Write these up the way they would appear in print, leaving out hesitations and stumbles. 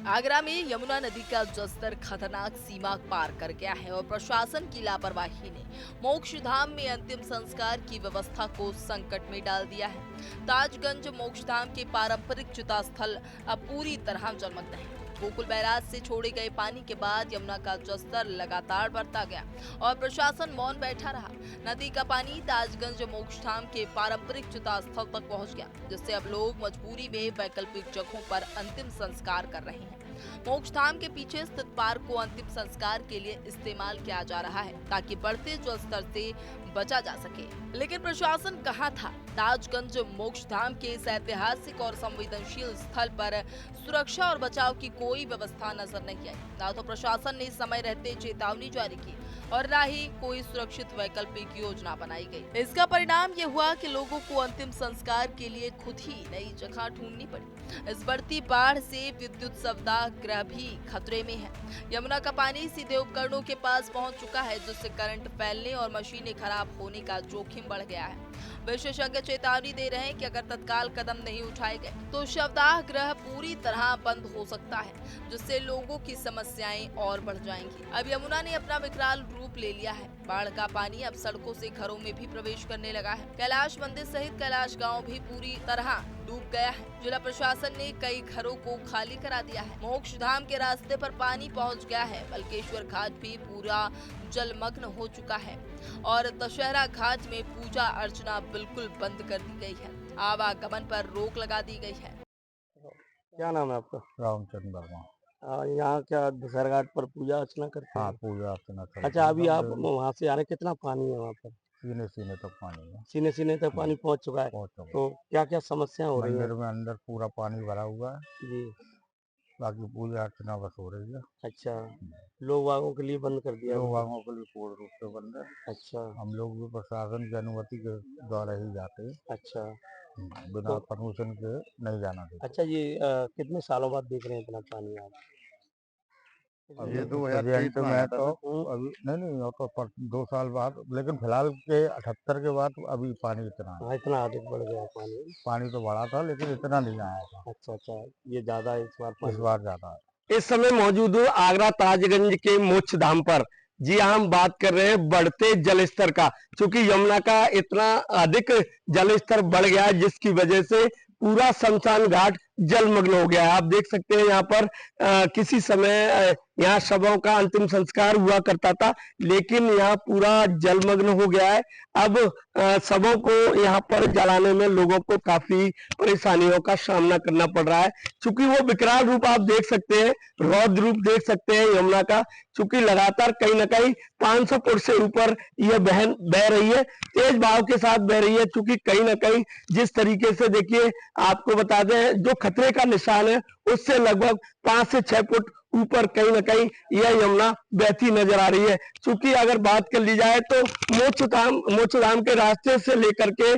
आगरा में यमुना नदी का जलस्तर खतरनाक सीमा पार कर गया है और प्रशासन की लापरवाही ने मोक्षधाम में अंतिम संस्कार की व्यवस्था को संकट में डाल दिया है। ताजगंज मोक्षधाम के पारंपरिक चिता स्थल अब पूरी तरह जलमग्न है। गोकुल बैराज से छोड़े गए पानी के बाद यमुना का जलस्तर लगातार बढ़ता गया और प्रशासन मौन बैठा रहा। नदी का पानी ताजगंज मोक्षधाम के पारंपरिक चिता स्थल तक पहुंच गया, जिससे अब लोग मजबूरी में वैकल्पिक जगहों पर अंतिम संस्कार कर रहे हैं। मोक्षधाम के पीछे स्थित पार्क को अंतिम संस्कार के लिए इस्तेमाल किया जा रहा है ताकि बढ़ते जलस्तर से बचा जा सके। लेकिन प्रशासन कहाँ था? ताजगंज मोक्षधाम के इस ऐतिहासिक और संवेदनशील स्थल पर सुरक्षा और बचाव की कोई व्यवस्था नजर नहीं आई। ना तो प्रशासन ने समय रहते चेतावनी जारी की और ना ही कोई सुरक्षित वैकल्पिक योजना बनाई गई। इसका परिणाम ये हुआ कि लोगों को अंतिम संस्कार के लिए खुद ही नई जगह ढूंढनी पड़ी। इस बढ़ती बाढ़ से विद्युत सवदागृह भी खतरे में है। यमुना का पानी सीधे उपकरणों के पास पहुंच चुका है, जिससे करंट फैलने और मशीनें खराब होने का जोखिम बढ़ गया है। विशेषज्ञ चेतावनी दे रहे हैं कि अगर तत्काल कदम नहीं उठाए गए तो शवदाह पूरी तरह बंद हो सकता है, जिससे लोगों की समस्याएं और बढ़ जाएंगी। अब यमुना ने अपना विकराल रूप ले लिया है। बाढ़ का पानी अब सड़कों से घरों में भी प्रवेश करने लगा है। कैलाश मंदिर सहित कैलाश गांव भी पूरी तरह डूब गया है। जिला प्रशासन ने कई घरों को खाली करा दिया है। मोक्षधाम के रास्ते पर पानी पहुंच गया है। बल्केश्वर घाट भी पूरा जलमग्न हो चुका है और दशहरा घाट में पूजा अर्चना बिल्कुल बंद कर दी गई है। आवागमन पर रोक लगा दी गई है। क्या नाम है आपका? रामचंद्र वर्मा। यहाँ क्या दशहरा घाट पर पूजा अर्चना करते हाँ, हैं? पूजा अर्चना करते अच्छा, हैं अभी सब आप डेली। वहाँ से आ रहे हैं, कितना पानी है वहाँ पर? सीने सीने तक पानी है। सीने सीने तक पानी पहुँच चुका है। पहुँच चुका तो क्या क्या समस्या है। हो रही है? मंदिर में अंदर पूरा पानी भरा हुआ है। जी। बाकी पूजा अर्चना बस हो रही है। अच्छा, लोग वागों के लिए बंद कर दिया लोग अभी तक? वागों के लिए पूर्ण रूप से बंद है। अच्छा। हम लोग भी प्रशासन की अनुमति के द्वारा ही जाते हैं। अच्छा। बिना तो परमिशन के नहीं जाना देते। अच्छा, ये कितने सालों बाद देख रहे हैं इतना पानी आप? अभी ये तो प्रेजेंट में तो हम्म। अभी नहीं वो तो 2 साल बाद, लेकिन फिलहाल के 78 के बाद अभी पानी इतना है। हाँ, इतना अधिक बढ़ गया पानी। पानी तो बढ़ा था लेकिन इतना नहीं आया था। अच्छा अच्छा, ये ज्यादा है इस बार इस पानी। बार ज्यादा है। इस समय मौजूद हूँ आगरा ताजगंज के मोक्ष धाम पर। जी हाँ, हम बात कर रहे हैं बढ़ते जल स्तर का। क्योंकि यमुना का इतना अधिक जल स्तर बढ़ गया है, जिसकी वजह से पूरा शमशान घाट जलमग्न हो गया है। आप देख सकते हैं यहाँ पर किसी समय यहाँ शवों का अंतिम संस्कार हुआ करता था, लेकिन यहाँ पूरा जलमग्न हो गया है। अब शवों को यहाँ पर जलाने में लोगों को काफी परेशानियों का सामना करना पड़ रहा है। चूंकि वो विकराल रूप आप देख सकते हैं, रौद्र रूप देख सकते हैं यमुना का। चूंकि लगातार कहीं ना कहीं 500 फुट से ऊपर यह बह रही है, तेज बहाव के साथ बह रही है। चूंकि कहीं ना कहीं जिस तरीके से, देखिए आपको बता दें, जो खतरे का निशान है उससे लगभग 5 से 6 फुट ऊपर कहीं ना कहीं यह यमुना बहती नजर आ रही है। चूंकि अगर बात कर ली जाए तो मोक्षधाम के रास्ते से लेकर के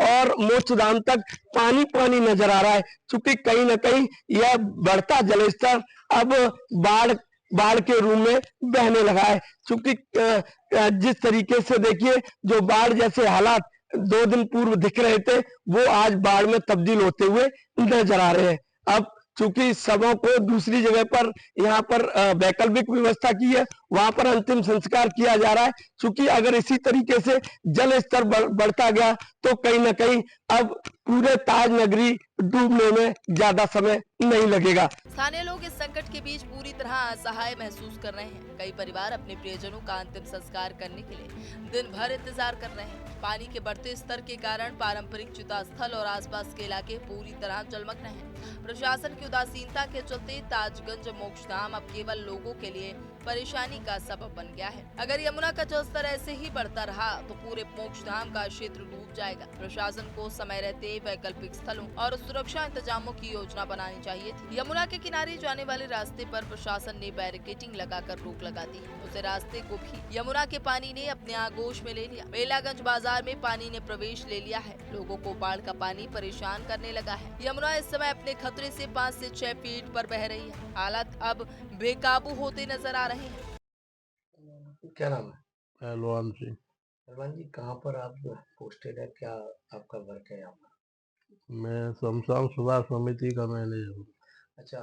और मोक्षधाम तक पानी पानी नजर आ रहा है। चूंकि कहीं ना कहीं यह बढ़ता जलस्तर अब बाढ़ बाढ़ के रूप में बहने लगा है। चूंकि जिस तरीके से, देखिए, जो बाढ़ जैसे हालात 2 दिन पूर्व दिख रहे थे, वो आज बाढ़ में तब्दील होते हुए नजर आ रहे हैं। अब चूंकि शवों को दूसरी जगह पर, यहाँ पर वैकल्पिक व्यवस्था की है, वहां पर अंतिम संस्कार किया जा रहा है। चूंकि अगर इसी तरीके से जल स्तर बढ़ता गया तो कहीं ना कहीं अब पूरे ताज नगरी डूबने में ज्यादा समय नहीं लगेगा। स्थानीय लोग इस संकट के बीच पूरी तरह असहाय महसूस कर रहे हैं। कई परिवार अपने प्रियजनों का अंतिम संस्कार करने के लिए दिन भर इंतजार कर रहे हैं। पानी के बढ़ते स्तर के कारण पारंपरिक चिता स्थल और आसपास के इलाके पूरी तरह जलमग्न हैं। प्रशासन की उदासीनता के चलते ताजगंज मोक्षधाम अब केवल लोगों के लिए परेशानी का सबब बन गया है। अगर यमुना का जलस्तर ऐसे ही बढ़ता रहा तो पूरे मोक्षधाम का क्षेत्र डूब जाएगा। प्रशासन को समय रहते वैकल्पिक स्थलों और सुरक्षा इंतजामों की योजना बनानी चाहिए थी। यमुना के किनारे जाने वाले रास्ते पर प्रशासन ने बैरिकेडिंग लगाकर रोक लगा दी। उसे रास्ते को भी यमुना के पानी ने अपने आगोश में ले लिया। बेलागंज बाजार में पानी ने प्रवेश ले लिया है। लोगों को बाढ़ का पानी परेशान करने लगा है। यमुना इस समय अपने खतरे से 5 से 6 फीट पर बह रही है। हालात अब बेकाबू होते नजर आ रहे हैं। क्या नाम है? पहलवान सिंह। सलमान जी, कहाँ पर आप पोस्टेड है? क्या आपका वर्क है यहाँ पर? मैं शमशान सुधार समिति का मैनेजर हूँ। अच्छा,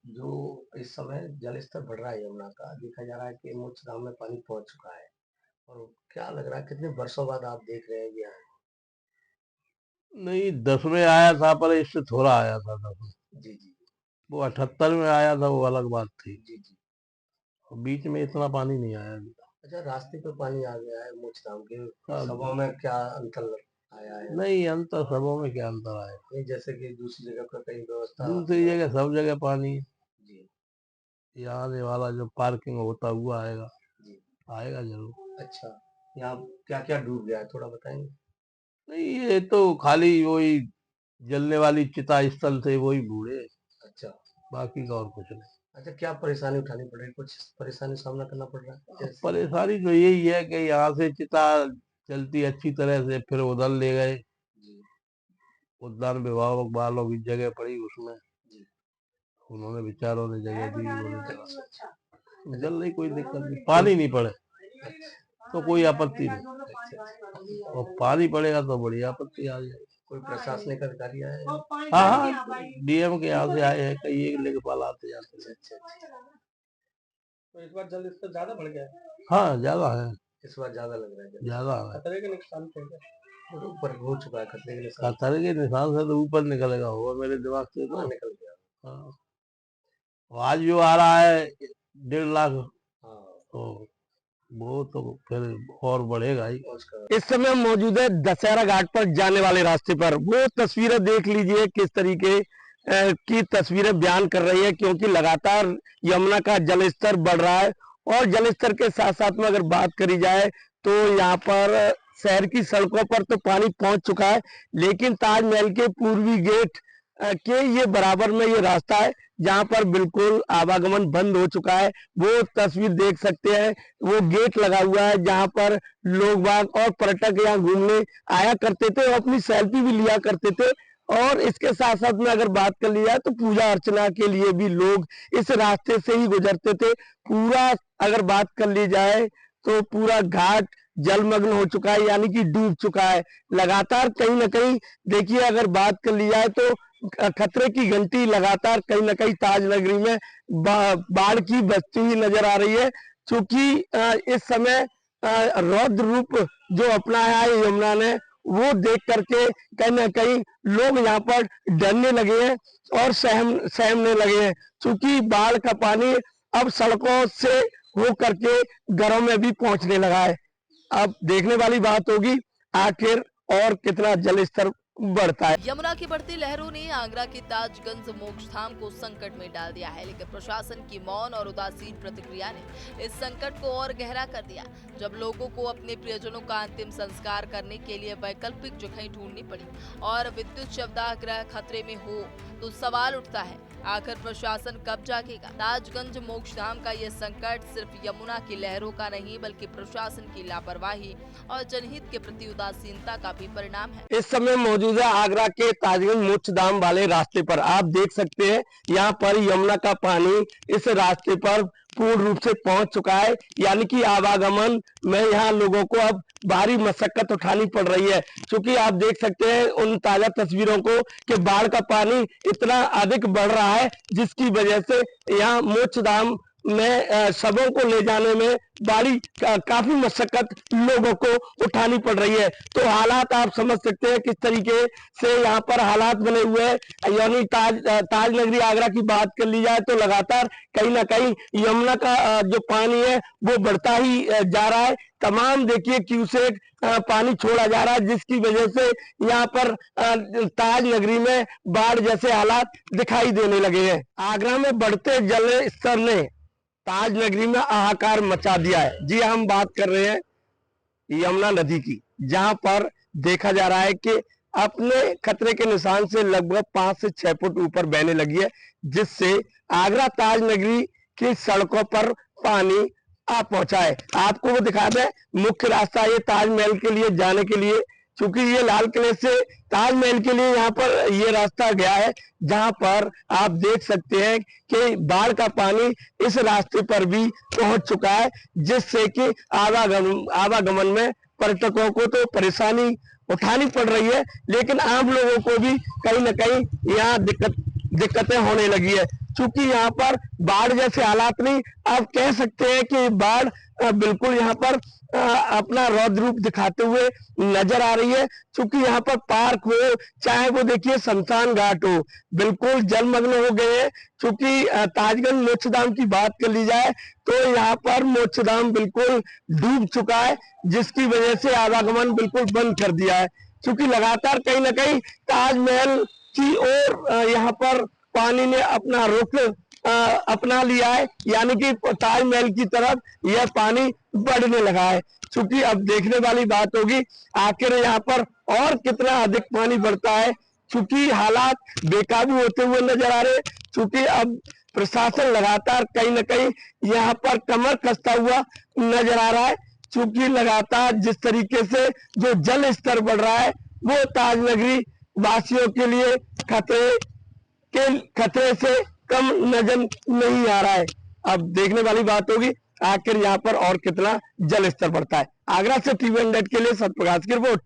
जो इस समय जल स्तर बढ़ रहा है यमुना का, देखा जा रहा है कि मोक्षधाम में पानी पहुंच चुका है। और क्या लग रहा है कितने वर्षों बाद आप देख रहे हैं ये यहाँ? नहीं 10 में आया था, पर इससे थोड़ा आया था 10 में। जी जी वो 78 में आया था, वो अलग बात थी। जी जी। और बीच में इतना पानी नहीं आया अभी। अच्छा, रास्ते पे पानी आ गया है मोक्षधाम के। हाँ, सबों में क्या अंतर आया है? नहीं अंतर सबों में क्या अंतर आया। नहीं, जैसे कि दूसरी जगह पर कई व्यवस्था। दूसरी जगह सब जगह पानी है। जी ये आने वाला जो पार्किंग होता हुआ आएगा, जी। आएगा जरूर। अच्छा, यहाँ क्या क्या डूब गया है थोड़ा बताएंगे? नहीं ये तो खाली वही जलने वाली चिता स्थल थे, वही बूढ़े, अच्छा बाकी का और कुछ नहीं। अच्छा, क्या परेशानी उठानी पड़ रही है? कुछ परेशानी सामना करना पड़ रहा है जैसे? परेशानी तो यही है कि यहाँ से चिता चलती अच्छी तरह से, फिर उधर ले गए जी उद्यान विभाग वालों की जगह पड़ी उसमें, जी। उन्होंने विचारों ने जगह दी, उन्होंने अच्छा जल नहीं, कोई दिक्कत नहीं, पानी नहीं पड़े तो कोई आपत्ति नहीं, अच्छा। और पानी पड़ेगा तो बड़ी आपत्ति आ जाएगी। कोई प्रशासनिक अधिकारी आया है? हाँ हाँ, डीएम के यहाँ से आए हैं, कई एक लेखपाल आते जाते हैं। अच्छा अच्छा। तो इस बार जल स्तर ज्यादा बढ़ गया है। हाँ ज्यादा है, इस बार ज्यादा लग रहा है जल। ज्यादा है। खतरे के निशान पे है। और ऊपर हो चुका है खतरे के निशान। खतरे के निशान से तो ऊपर निकलेगा, होगा मेरे दिमाग से हाँ, तो। निकल गया। हाँ, आज जो आ रहा है 1.5 लाख, हाँ, तो वो तो फिर और बढ़ेगा ही। उसका इस समय मौजूद है दशहरा घाट पर जाने वाले रास्ते पर। वो तस्वीरें देख लीजिए किस तरीके की तस्वीरें बयान कर रही है, क्योंकि लगातार यमुना का जल स्तर बढ़ रहा है। और जल स्तर के साथ साथ में अगर बात करी जाए तो यहाँ पर शहर की सड़कों पर तो पानी पहुंच चुका है, लेकिन ताजमहल के पूर्वी गेट के ये बराबर में ये रास्ता है जहाँ पर बिल्कुल आवागमन बंद हो चुका है। वो तस्वीर देख सकते हैं, वो गेट लगा हुआ है जहाँ पर लोग बाग और पर्यटक यहाँ घूमने आया करते थे और अपनी सेल्फी भी लिया करते थे। और इसके साथ साथ में अगर बात कर ली जाए तो पूजा अर्चना के लिए भी लोग इस रास्ते से ही गुजरते थे। पूरा अगर बात कर ली जाए तो पूरा घाट जलमग्न हो चुका है, यानी कि डूब चुका है लगातार। कहीं ना कहीं देखिए, अगर बात कर ली जाए तो खतरे की घंटी लगातार कहीं ना कहीं ताज नगरी में बाढ़ की बजती हुई नजर आ रही है। क्योंकि इस समय रौद्र रूप जो अपनाया है यमुना ने, वो देख करके कहीं ना कहीं लोग यहाँ पर डरने लगे हैं और सहमने लगे हैं। क्योंकि बाढ़ का पानी अब सड़कों से हो करके घरों में भी पहुंचने लगा है। अब देखने वाली बात होगी आखिर और कितना जल स्तर बढ़ता है। यमुना की बढ़ती लहरों ने आगरा के ताजगंज मोक्षधाम को संकट में डाल दिया है, लेकिन प्रशासन की मौन और उदासीन प्रतिक्रिया ने इस संकट को और गहरा कर दिया। जब लोगों को अपने प्रियजनों का अंतिम संस्कार करने के लिए वैकल्पिक जगहें ढूंढनी पड़ी और विद्युत शवदाह खतरे में हो, तो सवाल उठता है आखिर प्रशासन कब जागेगा। ताजगंज मोक्षधाम का ये संकट सिर्फ यमुना की लहरों का नहीं, बल्कि प्रशासन की लापरवाही और जनहित के प्रति उदासीनता का भी परिणाम है। इस समय मौजूद है आगरा के ताजगंज मोक्षधाम वाले रास्ते पर। आप देख सकते हैं यहाँ पर यमुना का पानी इस रास्ते पर पूर्ण रूप से पहुंच चुका है, यानी कि आवागमन में यहाँ लोगों को अब भारी मशक्कत उठानी पड़ रही है। क्योंकि आप देख सकते हैं उन ताजा तस्वीरों को कि बाढ़ का पानी इतना अधिक बढ़ रहा है, जिसकी वजह से यहाँ मोक्षधाम में शवों को ले जाने में काफी मशक्कत लोगों को उठानी पड़ रही है। तो हालात आप समझ सकते हैं किस तरीके से यहाँ पर हालात बने हुए हैं। यानी ताज नगरी आगरा की बात कर ली जाए तो लगातार कहीं ना कहीं यमुना का जो पानी है वो बढ़ता ही जा रहा है। तमाम देखिए क्यूसेक पानी छोड़ा जा रहा है, जिसकी वजह से यहाँ पर ताज नगरी में बाढ़ जैसे हालात दिखाई देने लगे हैं। आगरा में बढ़ते जल स्तर ने ताज नगरी में हाहाकार मचा दिया है। जी हम बात कर रहे हैं यमुना नदी की, जहां पर देखा जा रहा है कि अपने खतरे के निशान से लगभग 5 से 6 फुट ऊपर बहने लगी है, जिससे आगरा ताज नगरी की सड़कों पर पानी आ पहुंचा है। आपको वो दिखा दें, मुख्य रास्ता ये ताजमहल के लिए जाने के लिए, क्योंकि ये लाल किले से ताजमहल के लिए यहाँ पर ये रास्ता गया है, जहां पर आप देख सकते हैं कि बाढ़ का पानी इस रास्ते पर भी पहुंच चुका है, जिससे कि आवागमन में पर्यटकों को तो परेशानी उठानी पड़ रही है, लेकिन आम लोगों को भी कहीं ना कहीं यहाँ दिक्कत दिक्कतें होने लगी है। चूंकि यहाँ पर बाढ़ जैसे हालात नहीं, आप कह सकते हैं कि बाढ़ बिल्कुल यहाँ पर अपना रौद्र रूप दिखाते हुए नजर आ रही है। चूंकि यहाँ पर पार्क हो, चाहे वो देखिए शमशान घाट हो, बिल्कुल जलमग्न हो गए हैं। चूंकि ताजगंज मोक्षधाम की बात कर ली जाए तो यहाँ पर मोक्षधाम बिल्कुल डूब चुका है, जिसकी वजह से आवागमन बिल्कुल बंद कर दिया है। क्योंकि लगातार कहीं ना कहीं ताजमहल की ओर यहाँ पर पानी ने अपना रुख अपना लिया है, यानी कि ताजमहल की तरफ यह पानी बढ़ने लगा है। क्योंकि अब देखने वाली बात होगी आखिर यहाँ पर और कितना अधिक पानी बढ़ता है, क्योंकि हालात बेकाबू होते हुए नजर आ रहे हैं। क्योंकि अब प्रशासन लगातार कहीं ना कहीं यहाँ पर कमर कसता हुआ नजर आ रहा है। क्योंकि लगातार जिस तरीके से जो जल स्तर बढ़ रहा है वो ताजनगरी वासियों के लिए खतरे से कम नजर नहीं आ रहा है। अब देखने वाली बात होगी आखिर यहाँ पर और कितना जल स्तर बढ़ता है। आगरा से टीवी 100 के लिए सत्यप्रकाश की रिपोर्ट।